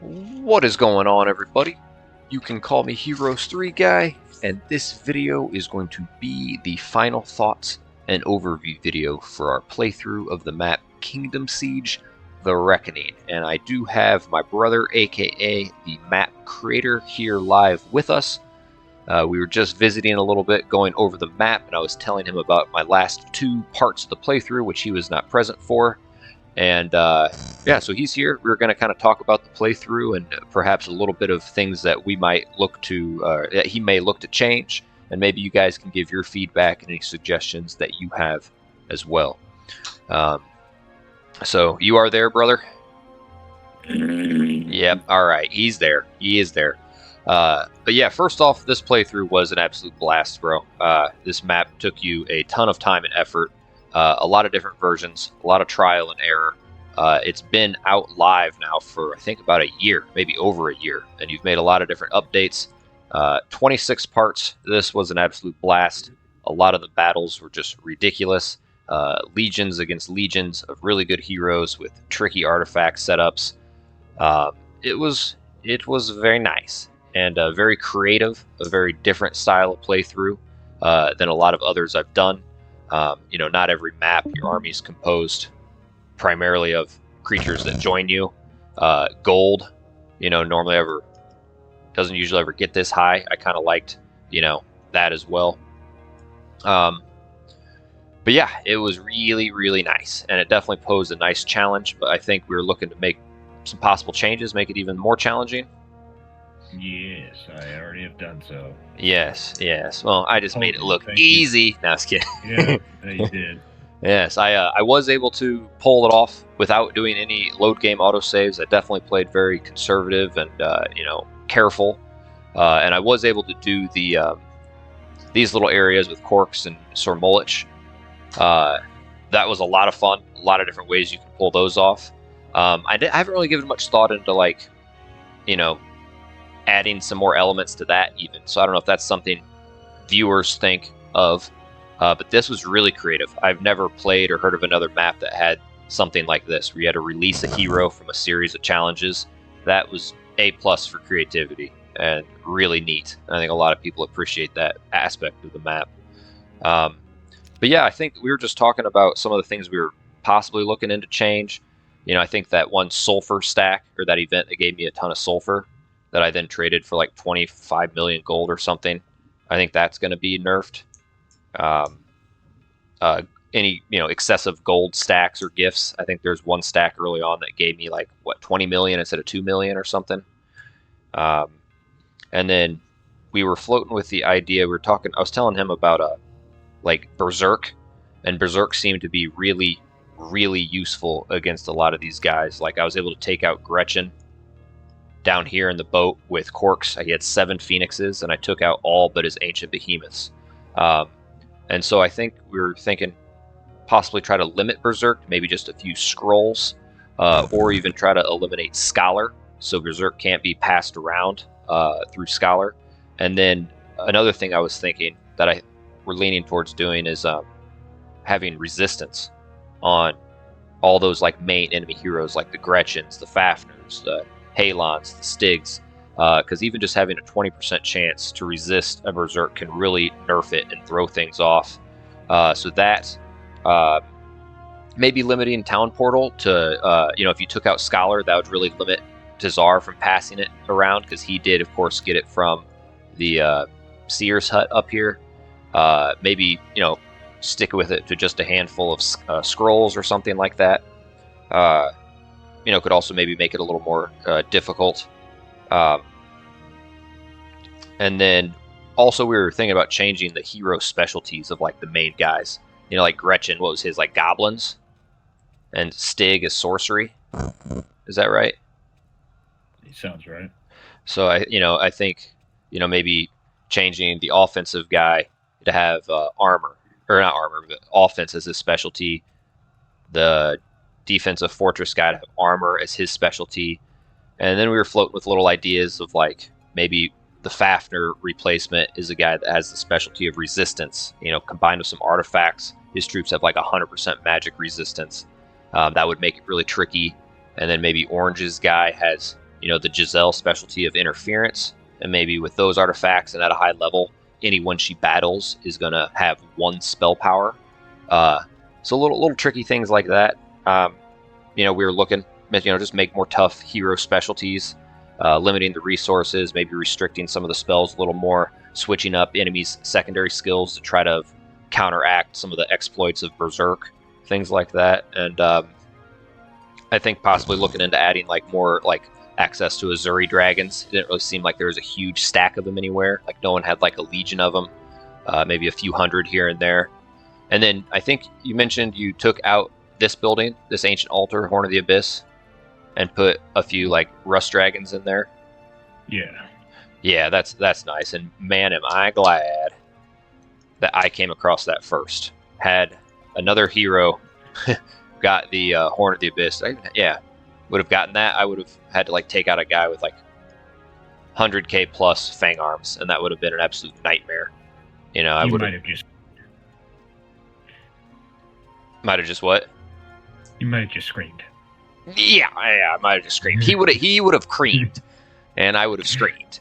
What is going on, everybody? You can call me Heroes 3 Guy, and this video is going to be the final thoughts and overview video for our playthrough of the map Kingdom Siege: The Reckoning. And I do have my brother, aka the map creator, here live with us. We were just visiting a little bit, going over the map, and I was telling him about my last two parts of the playthrough, which he was not present for. And yeah, so he's here. We're going to kind of talk about the playthrough and perhaps a little bit of things that we might look to, that he may look to change. And maybe you guys can give your feedback and any suggestions that you have as well. So you are there, brother? Yep. All right. He's there. He is there. But yeah, first off, this playthrough was an absolute blast, bro. This map took you a ton of time and effort. A lot of different versions, a lot of trial and error. It's been out live now for, I think, about a year, maybe over a year, and you've made a lot of different updates. 26 parts. This was an absolute blast. A lot of the battles were just ridiculous. Legions against legions of really good heroes with tricky artifact setups. It was very nice and very creative, a very different style of playthrough than a lot of others I've done. Not every map, your army is composed primarily of creatures that join you. Gold, normally doesn't usually ever get this high. I kind of liked, that as well. But yeah, it was really, really nice, and it definitely posed a nice challenge. But I think we were looking to make some possible changes, make it even more challenging. Yes, I already have done so. Yes. Well, I just made it look easy. No, I was kidding. Yeah, you did. Yes, I was able to pull it off without doing any load game autosaves. I definitely played very conservative and careful, and I was able to do the these little areas with Corks and Sormolich. That was a lot of fun. A lot of different ways you can pull those off. I haven't really given much thought into adding some more elements to that even. So I don't know if that's something viewers think of. But this was really creative. I've never played or heard of another map that had something like this, where you had to release a hero from a series of challenges. That was A+ for creativity and really neat. I think a lot of people appreciate that aspect of the map. But yeah, I think we were just talking about some of the things we were possibly looking into change. I think that one sulfur stack, or that event that gave me a ton of sulfur, that I then traded for like 25 million gold or something. I think that's going to be nerfed. Any excessive gold stacks or gifts. I think there's one stack early on that gave me 20 million instead of 2 million or something. And then we were floating with the idea. I was telling him about Berserk, and Berserk seemed to be really, really useful against a lot of these guys. I was able to take out Gretchen down here in the boat with Corks. He had 7 Phoenixes, and I took out all but his ancient behemoths. And so I think we were thinking possibly try to limit Berserk, maybe just a few scrolls, or even try to eliminate Scholar, so Berserk can't be passed around through Scholar. And then another thing I was thinking that we're leaning towards doing is having resistance on all those main enemy heroes, like the Gretchens, the Fafners, the Halons, the Stygs, because even just having a 20% chance to resist a Berserk can really nerf it and throw things off. So that maybe limiting Town Portal to, if you took out Scholar, that would really limit Tazar from passing it around, because he did, of course, get it from the Seer's Hut up here. Maybe, stick with it to just a handful of scrolls or something like that. Could also maybe make it a little more difficult. And then also we were thinking about changing the hero specialties of the main guys. Like Gretchen, what was his, goblins? And Stig is sorcery. Is that right? It sounds right. So I think, maybe changing the offensive guy to have armor, or not armor, but offense as his specialty. The defensive fortress guy to have armor as his specialty. And then we were floating with little ideas of maybe the Fafner replacement is a guy that has the specialty of resistance, combined with some artifacts. His troops have 100% magic resistance. That would make it really tricky. And then maybe Orange's guy has the Giselle specialty of interference, and maybe with those artifacts and at a high level, anyone she battles is gonna have 1 spell power. So little tricky things like that. We were looking, just make more tough hero specialties, limiting the resources, maybe restricting some of the spells a little more, switching up enemies' secondary skills to try to counteract some of the exploits of Berserk, things like that. And I think possibly looking into adding more access to Azuri dragons. It didn't really seem like there was a huge stack of them anywhere. Like no one had a legion of them, maybe a few hundred here and there. And then I think you mentioned you took out this building, this ancient altar, Horn of the Abyss, and put a few rust dragons in there. Yeah, that's nice. And man, am I glad that I came across that first. Had another hero got the Horn of the Abyss, would have gotten that. I would have had to take out a guy with 100k plus fang arms, and that would have been an absolute nightmare. I would have just might have just what? You might have just screamed. Yeah, I might have just screamed. He would have creamed, and I would have screamed.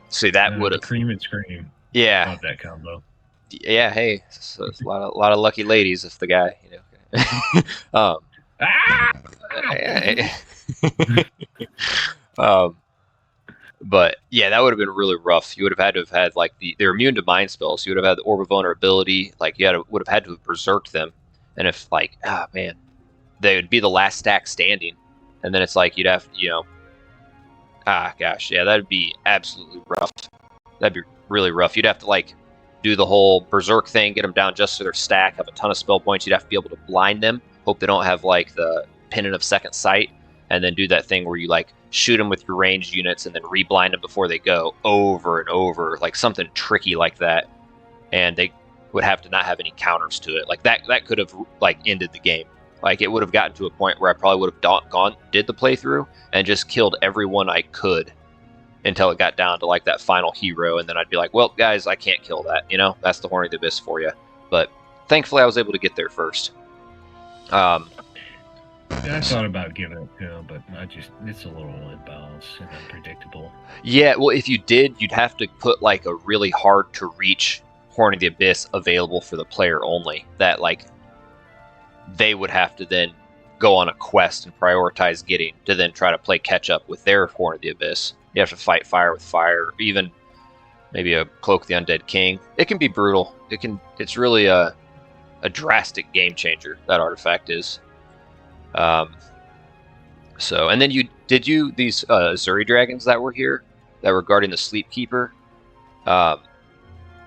See, that would have cream and scream. Yeah, love that combo. Yeah, hey, so it's a lot of lucky ladies if the guy, but yeah, that would have been really rough. You would have had to have had they're immune to mind spells. You would have had the Orb of Vulnerability. Would have had to have berserked them, and if man, they would be the last stack standing, and then it's you'd have gosh, yeah, that'd be absolutely rough. That'd be really rough. You'd have to do the whole berserk thing, get them down just to their stack, have a ton of spell points. You'd have to be able to blind them, hope they don't have the Pennant of Second Sight, and then do that thing where you shoot them with your ranged units and then reblind them before they go over and over, something tricky like that. And they would have to not have any counters to it. That could have ended the game. It would have gotten to a point where I probably would have did the playthrough and just killed everyone I could until it got down to that final hero, and then I'd be well, guys, I can't kill that. That's the Horn of the Abyss for you. But thankfully, I was able to get there first. I thought about giving it to him, but it's a little imbalanced and unpredictable. Yeah, well, if you did, you'd have to put a really hard to reach Horn of the Abyss available for the player only. That they would have to then go on a quest and prioritize getting to then try to play catch up with their Horn of the Abyss. You have to fight fire with fire, or even maybe a Cloak of the Undead King. It can be brutal. It's really a drastic game changer, that artifact is. So, and then these Azuri dragons that were here, that were guarding the Sleepkeeper,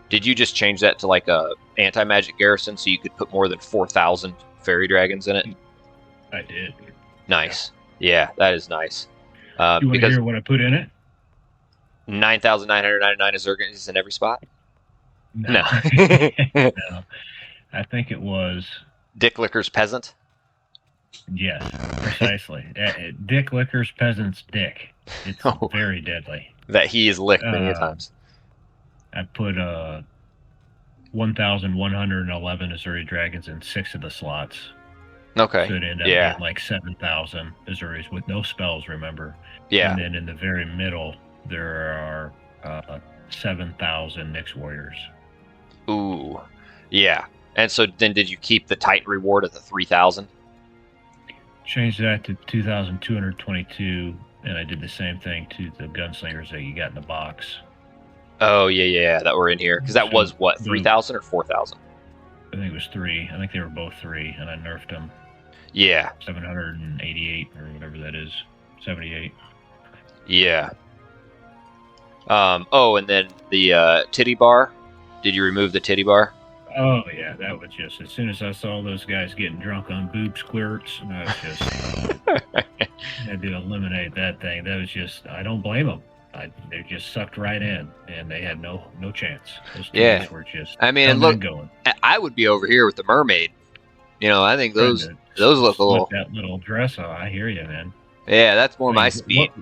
did you just change that to a anti-magic garrison so you could put more than 4,000 fairy dragons in it? I did. Nice. Yeah, that is nice. You want to hear what I put in it? 9,999 Azurgans in every spot? No. No. I think it was Dick Licker's Peasant? Yes, precisely. Dick Licker's Peasant's dick. It's very deadly. That he has licked many times. I put 1,111 Azuri dragons in 6 of the slots. Okay. So it ended up being 7,000 Azuris with no spells, remember? Yeah. And then in the very middle, there are 7,000 Nyx warriors. Ooh. Yeah. And so then did you keep the Titan reward at the 3,000? Changed that to 2,222, and I did the same thing to the gunslingers that you got in the box. Oh, yeah, that were in here. Because that was, what, 3,000 or 4,000? I think it was 3. I think they were both 3, and I nerfed them. Yeah. 788, or whatever that is. 78. Yeah. And then the titty bar. Did you remove the titty bar? Oh, yeah, that was just, as soon as I saw those guys getting drunk on boob squirts, I was just, had to eliminate that thing. That was just, I don't blame them. They just sucked right in, and they had no chance. Those titties were just going. I would be over here with the mermaid. I think those look a little... That little dress on, I hear you, man. Yeah, that's more my speed.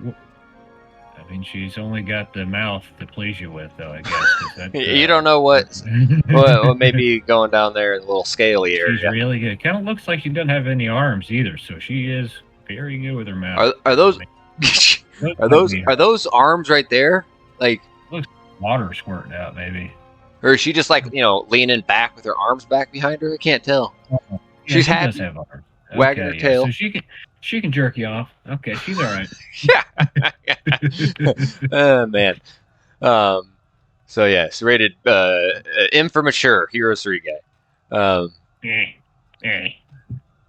I mean, she's only got the mouth to please you with, though, I guess. You don't know what may be going down there in a little scaly area. She's really good. Kind of looks like she doesn't have any arms either, so she is very good with her mouth. Are those Looks like me. are those arms right there? Like, Looks like water squirting out, maybe. or is she just like leaning back with her arms back behind her? I can't tell. Yeah, She's she happy, does have arms. wagging her Okay, yeah. tail. So she can jerk you off. Okay, she's all right. Yeah. Oh man. Um. So yeah, it's rated M for mature. Heroes 3 guy.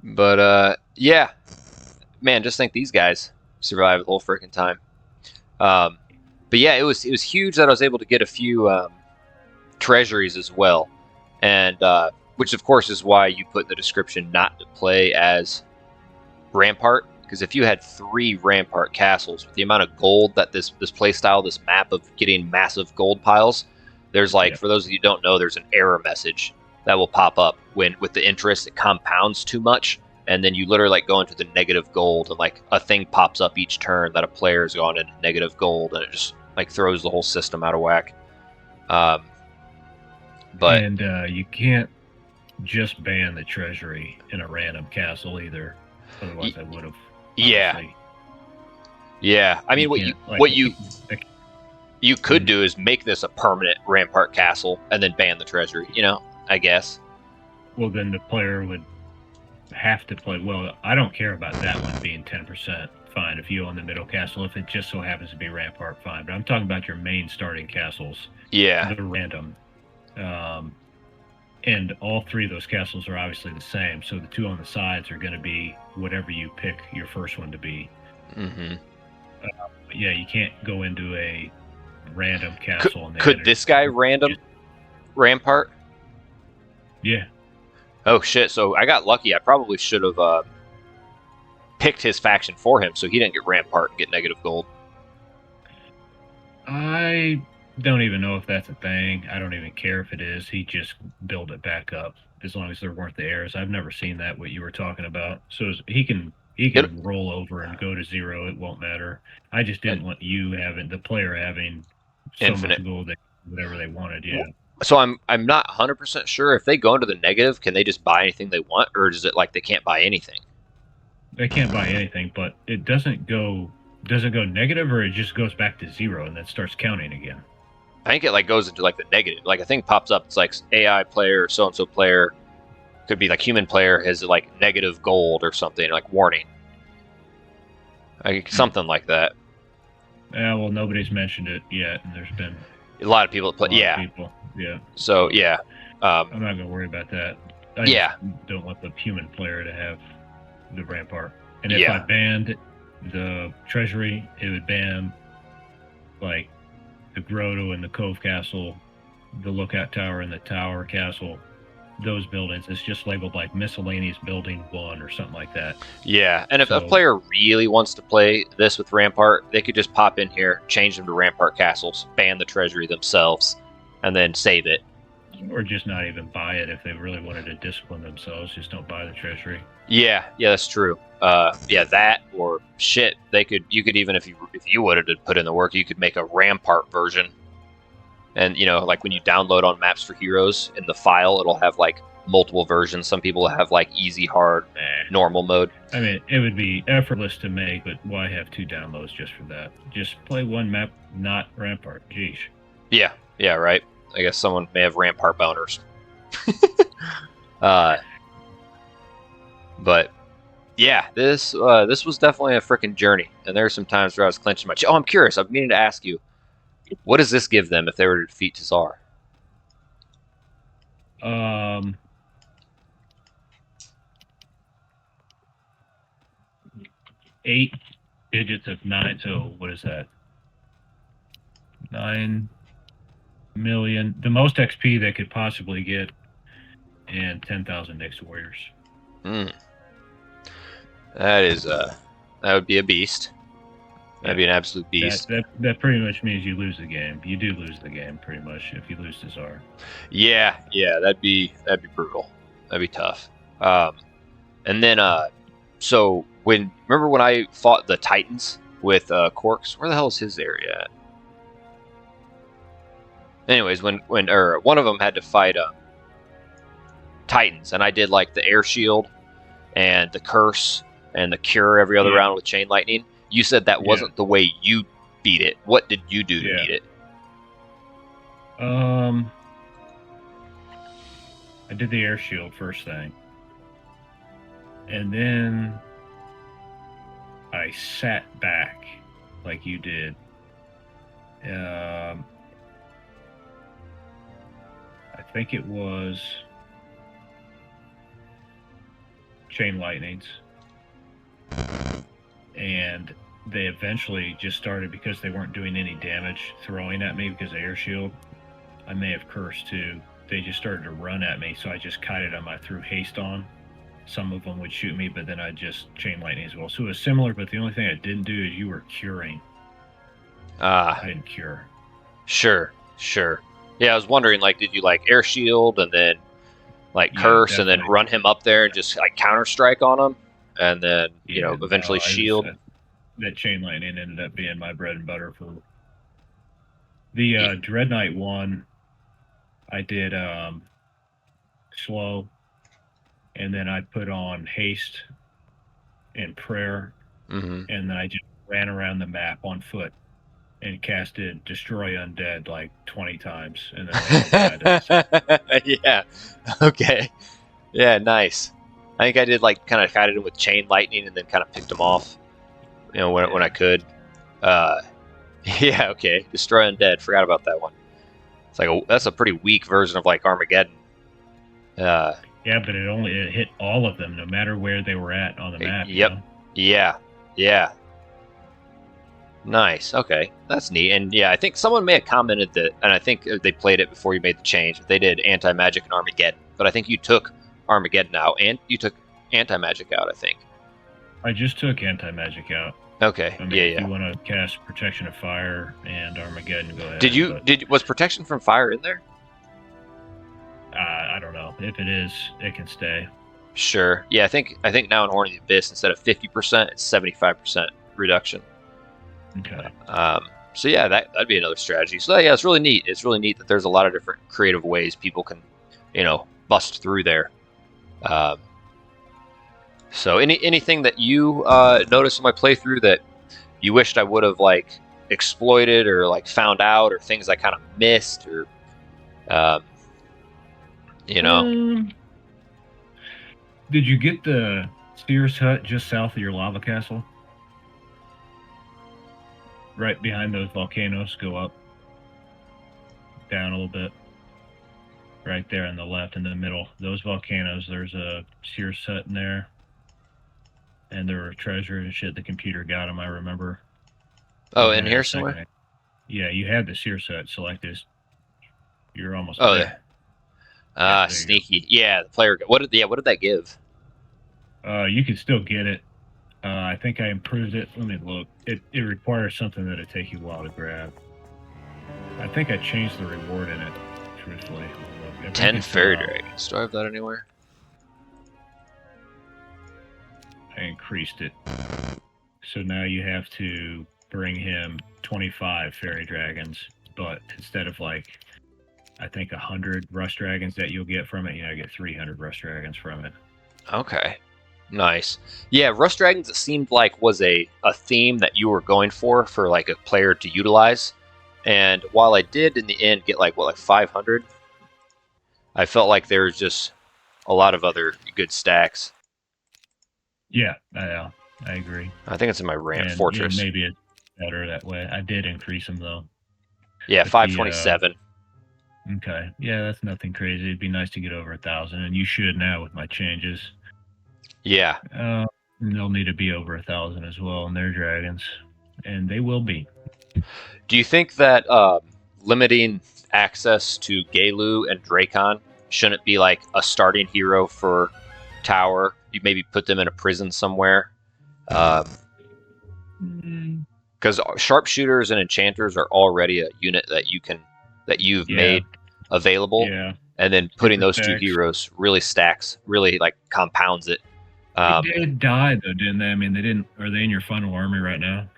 But yeah, man, just think these guys survived the whole freaking time. But yeah, it was huge that I was able to get a few treasuries as well, and which of course is why you put in the description not to play as Rampart, because if you had 3 Rampart castles with the amount of gold that this playstyle, this map of getting massive gold piles, there's like, for those of you who don't know, there's an error message that will pop up when with the interest it compounds too much, and then you literally like go into the negative gold, and like a thing pops up each turn that a player's gone into negative gold, and it just like throws the whole system out of whack. But and you can't just ban the treasury in a random castle either. Otherwise, I would have. Yeah. Yeah. I mean, you could do is make this a permanent Rampart castle and then ban the treasury. I guess. Well, then the player would have to play. Well, I don't care about that one being 10%. Fine, if you own the middle castle, if it just so happens to be Rampart, fine. But I'm talking about your main starting castles. Yeah. They're random. And all 3 of those castles are obviously the same. So the 2 on the sides are going to be whatever you pick your first one to be. Mm-hmm. But yeah, you can't go into a random castle. Could this guy random Rampart? Yeah. Oh shit! So I got lucky. I probably should have picked his faction for him, so he didn't get Rampart and get negative gold. I don't even know if that's a thing. I don't even care if it is. He just built it back up as long as there weren't the errors. I've never seen that, what you were talking about. So he can roll over and go to 0. It won't matter. I just didn't want the player having so infinite much gold, whatever they wanted. Yeah. So I'm not 100% sure if they go into the negative, can they just buy anything they want, or is it like they can't buy anything? They can't buy anything, but it doesn't go negative, or it just goes back to 0 and then starts counting again. I think it like goes into like the negative. Like a thing pops up. It's like AI player, so and so player, could be like human player has like negative gold or something, like warning, like something like that. Yeah, well, nobody's mentioned it yet, and there's been a lot of people that play. Yeah. So yeah, I'm not gonna worry about that. I just don't want the human player to have the Rampart. And if I banned the treasury, it would ban like the grotto and the cove castle, the lookout tower and the tower castle, those buildings. It's just labeled like miscellaneous building 1 or something like that. Yeah, and if a player really wants to play this with Rampart, they could just pop in here, change them to Rampart castles, ban the treasury themselves, and then save it. Or just not even buy it if they really wanted to discipline themselves. Just don't buy the treasury. Yeah, that's true. That or shit. You could even if you wanted to put in the work, you could make a Rampart version. And like when you download on Maps for Heroes in the file, it'll have like multiple versions. Some people have like easy, hard, normal mode. I mean, it would be effortless to make, but why have 2 downloads just for that? Just play one map, not Rampart. Geesh. Yeah, right. I guess someone may have Rampart boners. But yeah, this was definitely a freaking journey, and there are some times where I was clenching my chest. Oh, I'm curious. I'm meaning to ask you, what does this give them if they were to defeat Tazar? 8 digits of 9. So what is that? 9 million. The most XP they could possibly get, and 10,000 Nyx warriors. That would be a beast. That'd be an absolute beast. That pretty much means you lose the game. You do lose the game pretty much if you lose to Tsar. Yeah, that'd be brutal. That'd be tough. And then so remember when I fought the Titans with Corks? Where the hell is his area at? Anyways, when one of them had to fight Titans, and I did like the air shield and the curse and the cure every other Yeah. round with chain lightning. You said that wasn't the way you beat it. What did you do to beat it? I did the air shield first thing, and then I sat back like you did. I think it was chain lightnings, and they eventually just started, because they weren't doing any damage throwing at me because of air shield. I may have cursed too. They just started to run at me, so I just kited them. I threw haste on. Some of them would shoot me, but then I just chain lightning as well. So it was similar, but the only thing I didn't do is you were curing. I didn't cure. Sure. Yeah, I was wondering, like, did you like air shield and then like curse and then run him up there and just like counter strike on him, and then eventually shield? That chain lightning ended up being my bread and butter for the Dread Knight one. I did slow, and then I put on haste and prayer, and then I just ran around the map on foot and casted Destroy Undead like 20 times, and then yeah. Okay. Yeah, nice. I think I did like kind of kited him with chain lightning and then kind of picked him off, when I could. Yeah, okay. Destroy Undead. Forgot about that one. It's like that's a pretty weak version of like Armageddon. Yeah, but it hit all of them, no matter where they were at on the map. Yep. Yeah. Nice. Okay, that's neat. And yeah, I think someone may have commented that, and I think they played it before you made the change. They did anti-magic and Armageddon, but I think you took Armageddon out and you took anti-magic out. I think. I just took anti-magic out. Okay. I mean, if you want to cast Protection of Fire and Armageddon, go ahead. Was Protection from Fire in there? I don't know. If it is, it can stay. Sure. Yeah, I think now in Horn of the Abyss, instead of 50%, it's 75% reduction. Okay. So yeah, that'd be another strategy. So yeah, it's really neat. It's really neat that there's a lot of different creative ways people can, bust through there. So anything that you noticed in my playthrough that you wished I would have like exploited or like found out, or things I kind of missed, or Did you get the Sears hut just south of your lava castle? Right behind those volcanoes, go up, down a little bit. Right there on the left, in the middle, those volcanoes, there's a Sears hut in there. And there were treasures and shit the computer got them, I remember. Oh, in here somewhere? Yeah, you had the Sears hut selected. You're almost there. Sneaky. Yeah, the player. What did that give? You can still get it. I think I improved it. Let me look. It requires something that'll take you a while to grab. I think I changed the reward in it, truthfully. 10 fairy dragons. Do I have that anywhere? I increased it. So now you have to bring him 25 fairy dragons, but instead of like, I think 100 rust dragons that you'll get from it, I get 300 rust dragons from it. Okay. Nice. Yeah, Rust Dragons, it seemed like was a theme that you were going for like a player to utilize. And while I did in the end get like 500, I felt like there was just a lot of other good stacks. Yeah, I agree. I think it's in my ramp fortress. Maybe it's better that way. I did increase them though. Yeah, 527. Okay. Yeah, that's nothing crazy. It'd be nice to get over 1,000, and you should now with my changes. Yeah. They'll need to be over 1,000 as well in their dragons, and they will be. Do you think that limiting access to Gaelu and Drakon shouldn't be like a starting hero for Tower? You maybe put them in a prison somewhere. Because sharpshooters and enchanters are already a unit that you've made available. Yeah. And then putting those two heroes really like compounds it. They did die though, didn't they? I mean, they didn't. Are they in your final army right now?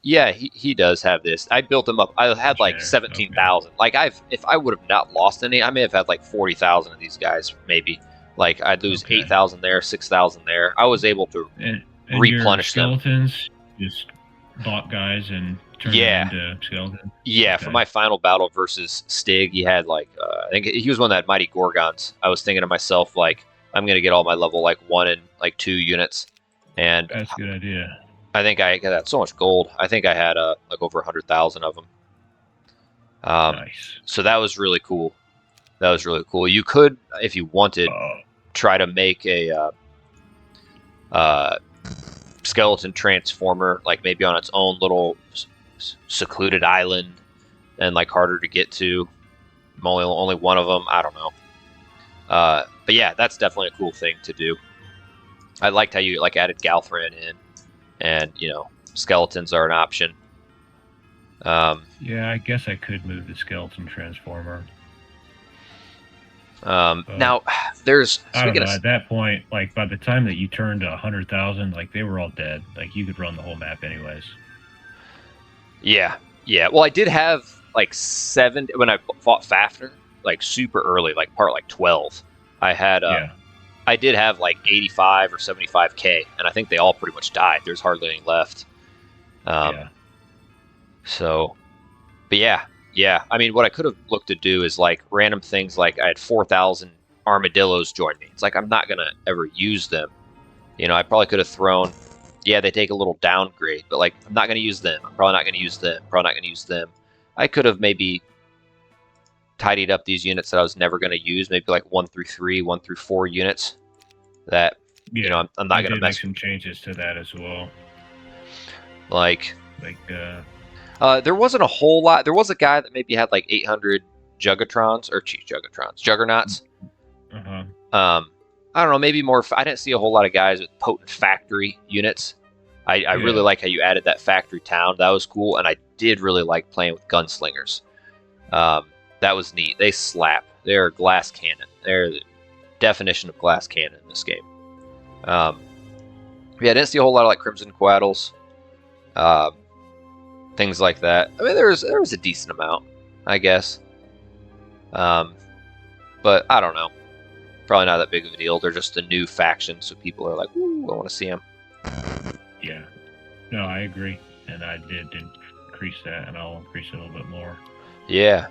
Yeah, he does have this. I built him up. I had like 17,000. Like if I would have not lost any, I may have had like 40,000 of these guys maybe. Like I'd lose Okay. 8,000 there, 6,000 there. I was able to And your replenish them. skeletons just bought guys and turned them Yeah, into skeletons? yeah. For Okay. my final battle versus Stig, he had like I think he was one that had mighty Gorgons. I was thinking to myself like I'm gonna get all my level like 1 and like 2 units, and That's a good idea. I think I got so much gold. I think I had like over 100,000 of them. Nice. So that was really cool. That was really cool. You could, if you wanted, try to make a skeleton transformer, like maybe on its own little secluded island, and like harder to get to. Only one of them. I don't know. But yeah, that's definitely a cool thing to do. I liked how you like added Galthran in, and skeletons are an option. Yeah, I guess I could move the skeleton transformer. Now, there's I don't know. At that point, like by the time that you turned to 100,000, like they were all dead. Like you could run the whole map anyways. Yeah, yeah. Well, I did have like 7 when I fought Fafnir, like super early, like part like 12. I had I did have like 85 or 75k, and I think they all pretty much died. There's hardly any left. Yeah. So, but yeah. I mean, what I could have looked to do is like random things. Like I had 4,000 armadillos join me. It's like I'm not gonna ever use them. I probably could have thrown. Yeah, they take a little downgrade, but like I'm not gonna use them. I'm probably not gonna use them. Probably not gonna use them. I could have maybe tidied up these units that I was never gonna use. Maybe like 1 through 3, 1 through 4 units. That I'm not gonna mess. Make some changes to that as well. Like there wasn't a whole lot. There was a guy that maybe had like 800 Juggernauts. I don't know, maybe more. I didn't see a whole lot of guys with potent factory units. I really like how you added that factory town. That was cool, and I did really like playing with gunslingers. That was neat. They slap. They're glass cannon. They're the definition of glass cannon in this game. Yeah, I didn't see a whole lot of like Crimson Quaddles. Things like that. I mean, there was a decent amount, I guess. But I don't know. Probably not that big of a deal. They're just a new faction, so people are like, "Ooh, I want to see them." Yeah. No, I agree, and I did increase that, and I'll increase it a little bit more. Yeah.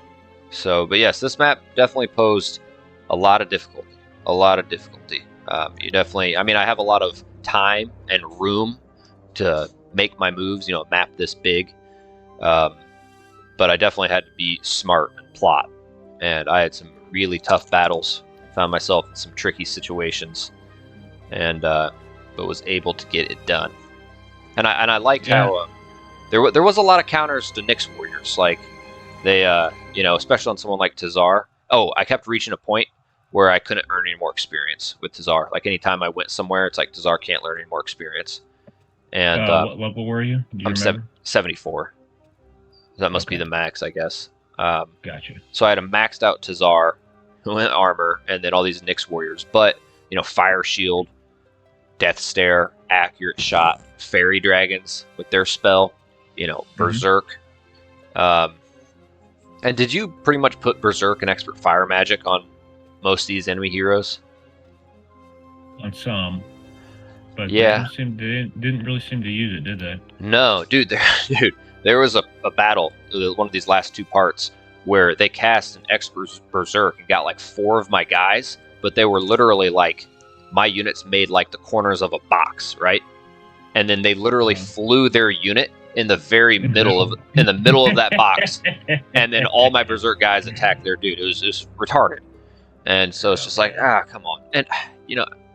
So, but yes, this map definitely posed a lot of difficulty. A lot of difficulty. You definitely. I mean, I have a lot of time and room to make my moves. A map this big. But I definitely had to be smart and plot, and I had some really tough battles. Found myself in some tricky situations, and but was able to get it done. And I liked how there was a lot of counters to Nyx warriors. Like they, especially on someone like Tazar. Oh, I kept reaching a point where I couldn't earn any more experience with Tazar. Like anytime I went somewhere, it's like Tazar can't learn any more experience. And what level were you? I'm 74. That must be the max, I guess. Gotcha. So I had a maxed out Tazar, armor, and then all these Nyx warriors. But Fire Shield, Death Stare, Accurate Shot, Fairy Dragons with their spell, Berserk. And did you pretty much put Berserk and Expert Fire Magic on most of these enemy heroes? On some, but yeah, they didn't really seem to use it, did they? No, dude. There was a battle, one of these last 2 parts, where they cast an Expert Berserk and got like 4 of my guys, but they were literally like my units made like the corners of a box, right? And then they literally flew their unit in the very middle of that box, and then all my Berserk guys attacked their dude. It was retarded, and so it's just like come on. And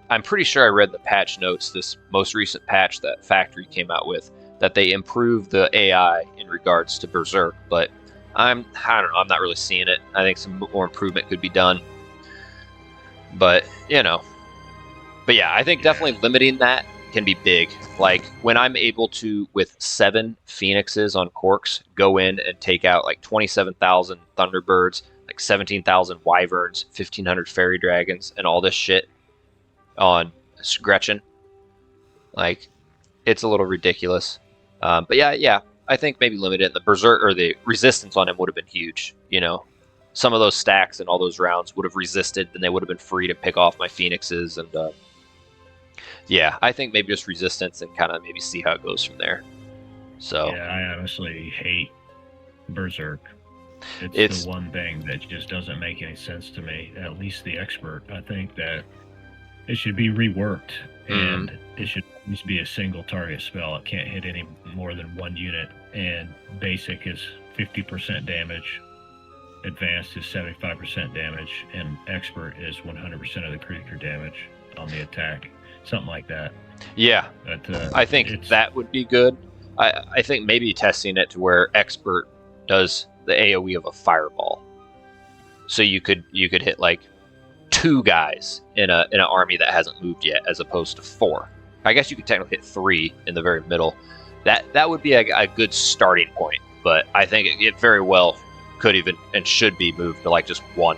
I'm pretty sure I read the patch notes, this most recent patch that Factory came out with, that they improved the AI in regards to Berserk, but I don't know. I'm not really seeing it. I think some more improvement could be done, but but yeah, I think definitely limiting that can be big. Like when I'm able to, with 7 Phoenixes on Corks, go in and take out like 27,000 Thunderbirds, like 17,000 Wyverns, 1,500 Fairy Dragons, and all this shit on Gretchen, like it's a little ridiculous. But yeah, I think maybe limit it. The Berserk or the resistance on him would have been huge. some of those stacks and all those rounds would have resisted, then they would have been free to pick off my Phoenixes. And yeah, I think maybe just resistance and kind of maybe see how it goes from there. So Yeah, I honestly hate Berserk. It's the one thing that just doesn't make any sense to me, at least the expert. I think that it should be reworked, and it should always be a single target spell. It can't hit any more than one unit, and basic is 50% damage, advanced is 75% damage, and expert is 100% of the creature damage on the attack. Something like that. Yeah, but, I think that would be good. I think maybe testing it to where expert does the AoE of a fireball, so you could hit like 2 guys in an army that hasn't moved yet, as opposed to 4. I guess you could technically hit 3 in the very middle. That would be a good starting point, but I think it very well could even and should be moved to like just 1,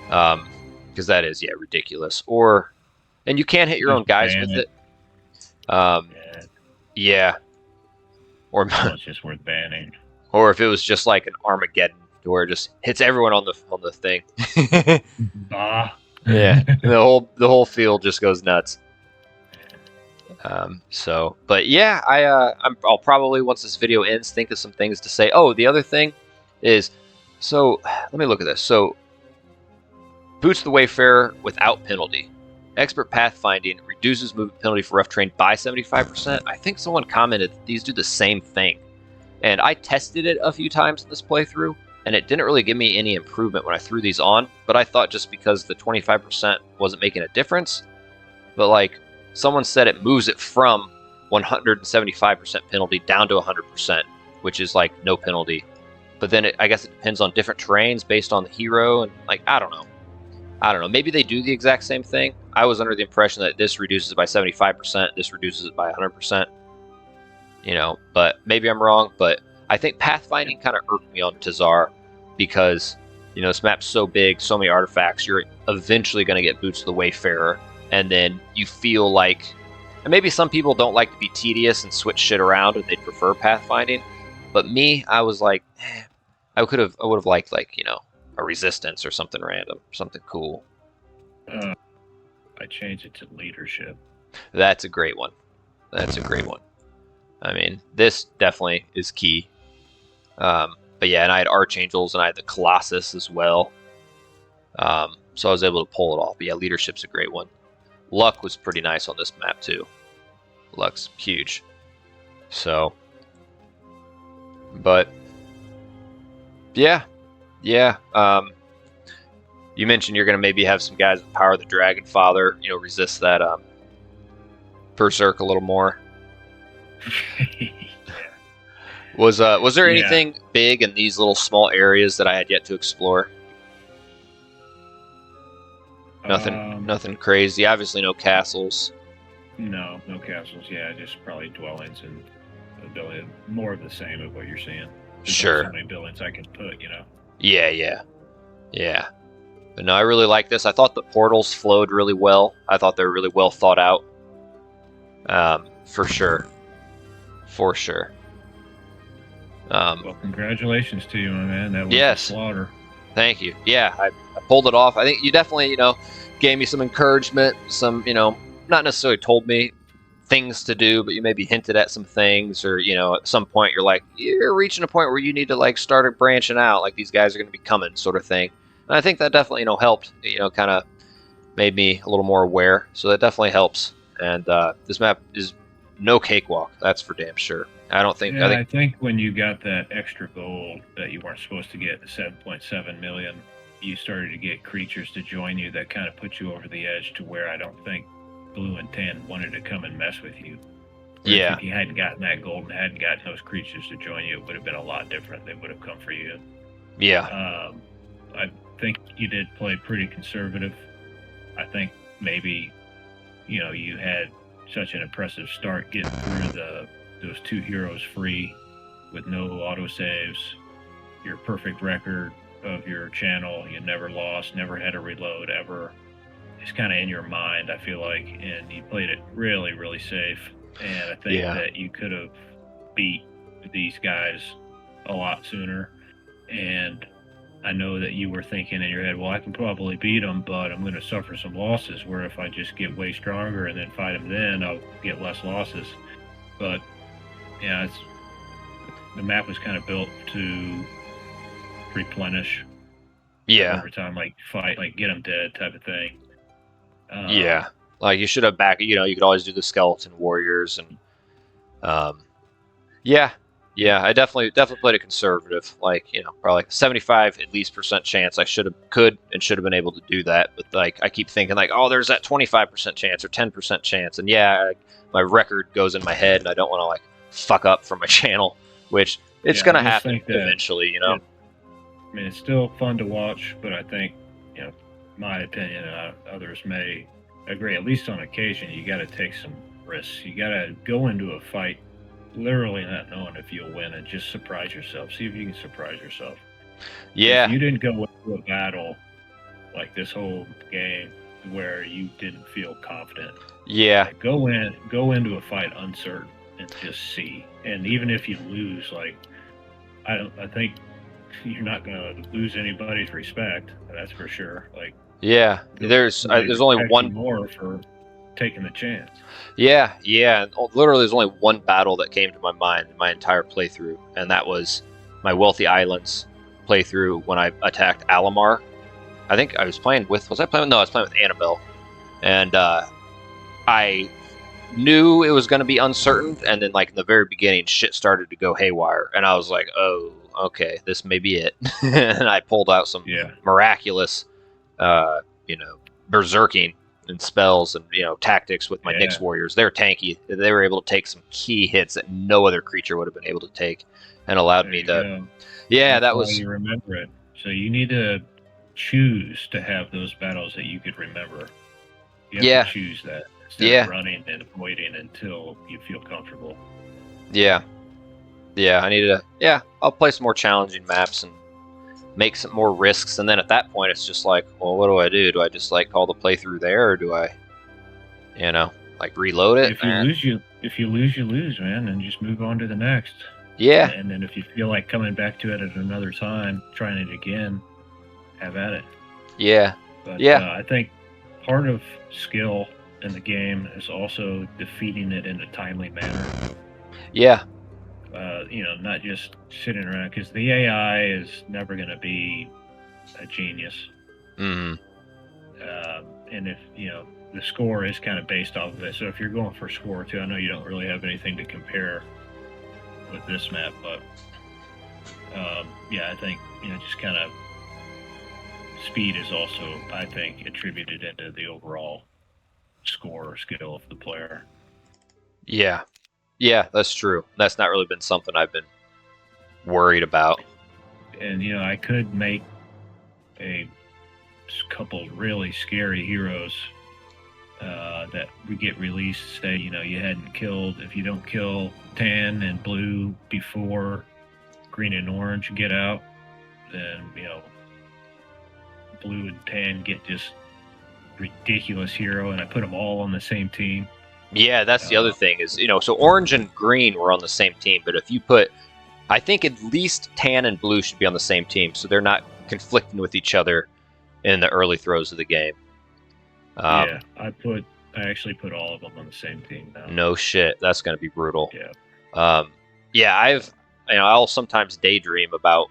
because that is ridiculous. And you can hit your own guys with it. Yeah. Or it's just worth banning. Or if it was just like an Armageddon, where it just hits everyone on the thing. Yeah, the whole field just goes nuts. But yeah, I'll probably, once this video ends, think of some things to say. Oh, the other thing is, so let me look at this. So, Boots the Wayfarer without penalty. Expert Pathfinding reduces movement penalty for rough terrain by 75%. I think someone commented that these do the same thing. And I tested it a few times in this playthrough, and it didn't really give me any improvement when I threw these on. But I thought just because the 25% wasn't making a difference. But like, someone said it moves it from 175% penalty down to 100%, which is like no penalty. But then I guess it depends on different terrains based on the hero, and like, I don't know. Maybe they do the exact same thing. I was under the impression that this reduces it by 75%, this reduces it by 100%. But maybe I'm wrong. But I think Pathfinding kind of irked me on Tazar because, this map's so big, so many artifacts, you're eventually going to get Boots of the Wayfarer. And then you feel like, and maybe some people don't like to be tedious and switch shit around and they'd prefer Pathfinding. But me, I was like, I would have liked a resistance or something random, something cool. I changed it to leadership. That's a great one. I mean, this definitely is key. But yeah, and I had Archangels and I had the Colossus as well. So I was able to pull it off. But yeah, leadership's a great one. Luck was pretty nice on this map too. Luck's huge. So, but yeah. You mentioned you're going to maybe have some guys with Power of the Dragon Father, resist that Berserk a little more. Was there anything big in these little small areas that I had yet to explore? Nothing crazy. Obviously, no castles. No castles. Yeah, just probably dwellings and ability. More of the same of what you're seeing. There's Sure. So many buildings I can put. Yeah. But no, I really like this. I thought the portals flowed really well. I thought they were really well thought out. For sure. Well, congratulations to you, my man. That was yes. a slaughter. Thank you. Yeah, I pulled it off. I think you definitely, gave me some encouragement. Some, not necessarily told me things to do, but you maybe hinted at some things, or at some point you're reaching a point where you need to start branching out, like these guys are going to be coming, sort of thing. And I think that definitely helped, kind of made me a little more aware, so that definitely helps. And this map is no cakewalk, that's for damn sure. I think when you got that extra gold that you weren't supposed to get, the 7.7 million, you started to get creatures to join you that kind of put you over the edge to where I don't think Blue and Tan wanted to come and mess with you. If you hadn't gotten that gold and hadn't gotten those creatures to join you, it would have been a lot different. They would have come for you. I think you did play pretty conservative. I think maybe, you had such an impressive start getting through those 2 heroes free with no autosaves, your perfect record of your channel, you never lost, never had a reload ever. It's kind of in your mind, I feel like, and you played it really, really safe. And I think that you could have beat these guys a lot sooner. And I know that you were thinking in your head, well, I can probably beat them, but I'm going to suffer some losses. Where if I just get way stronger and then fight them, then I'll get less losses. But yeah, the map was kind of built to replenish Yeah, over time, like fight, like get them dead type of thing. yeah. Like you should have back. You could always do the skeleton warriors and um, yeah, yeah. I definitely played it conservative. Like probably like 75 at least percent chance I could and should have been able to do that. But like I keep thinking like, oh, there's that 25% chance or 10% chance, and yeah, my record goes in my head, and I don't want to like fuck up for my channel, which it's Yeah, I gonna just happen think that eventually. I mean, it's still fun to watch, but I think, my opinion, and others may agree, at least on occasion, you got to take some risks. You got to go into a fight literally not knowing if you'll win and just surprise yourself. See if you can surprise yourself. Because Yeah, you didn't go into a battle like this whole game where you didn't feel confident. yeah, Like, go into a fight uncertain and just see. And even if you lose, like I think you're not going to lose anybody's respect. That's for sure. Like yeah. they'll probably There's only respect you one. more for taking the chance. Yeah, yeah. And literally, there's only one battle that came to my mind in my entire playthrough, and that was my Wealthy Islands playthrough when I attacked Alamar. I think I was playing with. Was I playing? No, I was playing with Annabelle, and I knew it was going to be uncertain, and then like in the very beginning, shit started to go haywire, and I was like, oh, okay, this may be it. And I pulled out some Yeah. miraculous, uh, berserking and spells and tactics with my Yeah. Nyx warriors. They're tanky. They were able to take some key hits that no other creature would have been able to take, and allowed There me you to. go. Yeah, That's that why was. you remember it. So you need to choose to have those battles that you could remember. You have Yeah, to choose that instead yeah, of running and waiting until you feel comfortable. yeah, yeah. I needed to. Yeah, I'll play some more challenging maps and make some more risks, and then at that point, it's just like, well, what do I do? Do I just like call the playthrough there, or do I, like reload it? If you lose, you lose, man, and just move on to the next. Yeah, And then if you feel like coming back to it at another time, trying it again, have at it. yeah, But yeah, I think part of skill in the game is also defeating it in a timely manner. yeah, Not just sitting around, because the AI is never going to be a genius. mm, And if the score is kind of based off of it, so if you're going for score too, I know you don't really have anything to compare with this map, but yeah, I think just kind of speed is also, I think, attributed into the overall score or skill of the player. yeah, yeah. That's true. That's not really been something I've been worried about. And I could make a couple really scary heroes that we get released. Say you hadn't killed, if you don't kill tan and blue before green and orange get out, then blue and tan get this ridiculous hero, and I put them all on the same team. Yeah, that's the other thing is, so orange and green were on the same team, but if you put, I think at least tan and blue should be on the same team, so they're not conflicting with each other in the early throws of the game. Yeah, I actually put all of them on the same team now. No shit, that's going to be brutal. Yeah. Yeah, I'll sometimes daydream about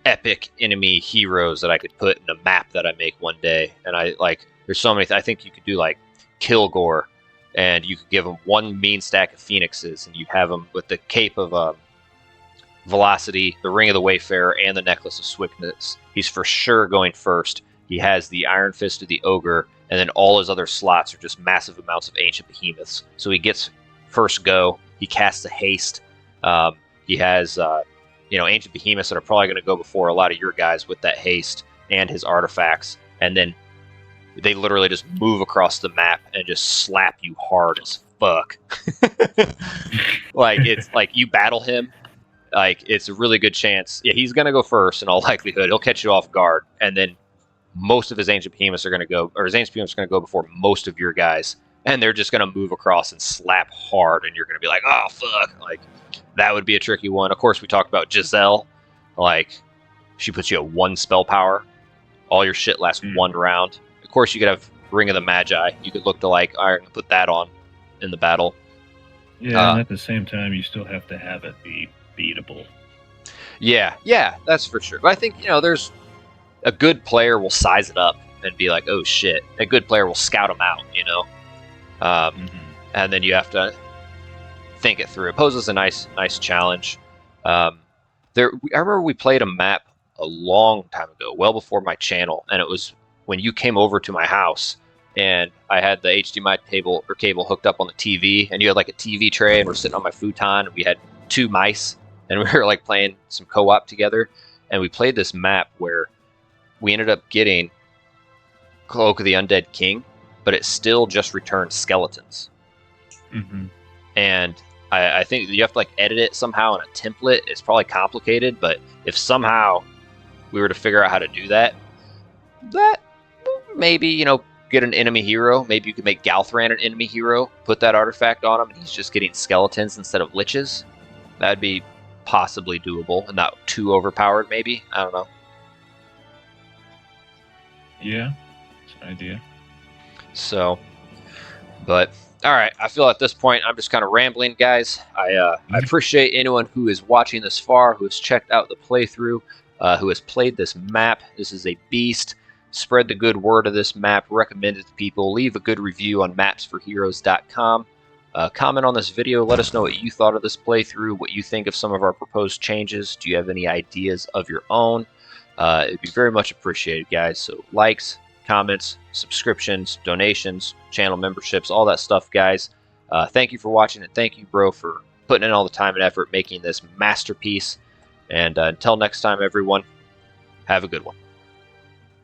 epic enemy heroes that I could put in a map that I make one day, and there's so many. I think you could do like Kilgore, and you could give him one mean stack of phoenixes, and you have him with the cape of velocity, the ring of the Wayfarer, and the necklace of swiftness. He's for sure going first. He has the Iron Fist of the Ogre, and then all his other slots are just massive amounts of ancient behemoths. So he gets first go. He casts a haste. He has ancient behemoths that are probably going to go before a lot of your guys with that haste and his artifacts, and then they literally just move across the map and just slap you hard as fuck. Like it's like you battle him, like it's a really good chance. Yeah, he's gonna go first in all likelihood. He'll catch you off guard, and then most of his ancient behemoths are gonna go, or his ancient behemoths are gonna go before most of your guys, and they're just gonna move across and slap hard, and you're gonna be like, oh fuck, like that would be a tricky one. Of course, we talked about Giselle, like She puts you at 1 spell power. All your shit lasts 1 round. Of course, you could have Ring of the Magi. You could look to like, all right, put that on in the battle. Yeah, and at the same time, you still have to have it be beatable. Yeah, that's for sure. But I think, there's a good player will size it up and be like, oh shit. A good player will scout them out, and then you have to think it through. It poses a nice challenge. I remember we played a map a long time ago, well before my channel, and it was when you came over to my house, and I had the HDMI cable hooked up on the TV, and you had like a TV tray, and we're sitting on my futon, and we had 2 mice, and we were like playing some co-op together, and we played this map where we ended up getting Cloak of the Undead King, but it still just returned skeletons. And I think you have to like edit it somehow in a template. It's probably complicated, but if somehow we were to figure out how to do that maybe, get an enemy hero. Maybe you could make Galthran an enemy hero, put that artifact on him, and he's just getting skeletons instead of liches. That'd be possibly doable and not too overpowered, maybe. I don't know. Yeah, it's an idea. So, but all right, I feel at this point I'm just kind of rambling, guys. I appreciate anyone who is watching this far, who has checked out the playthrough, who has played this map. This is a beast. Spread the good word of this map. Recommend it to people. Leave a good review on mapsforheroes.com. Comment on this video. Let us know what you thought of this playthrough, what you think of some of our proposed changes. Do you have any ideas of your own? It'd be very much appreciated, guys. So likes, comments, subscriptions, donations, channel memberships, all that stuff, guys. Thank you for watching, and thank you, bro, for putting in all the time and effort making this masterpiece. And until next time, everyone, have a good one.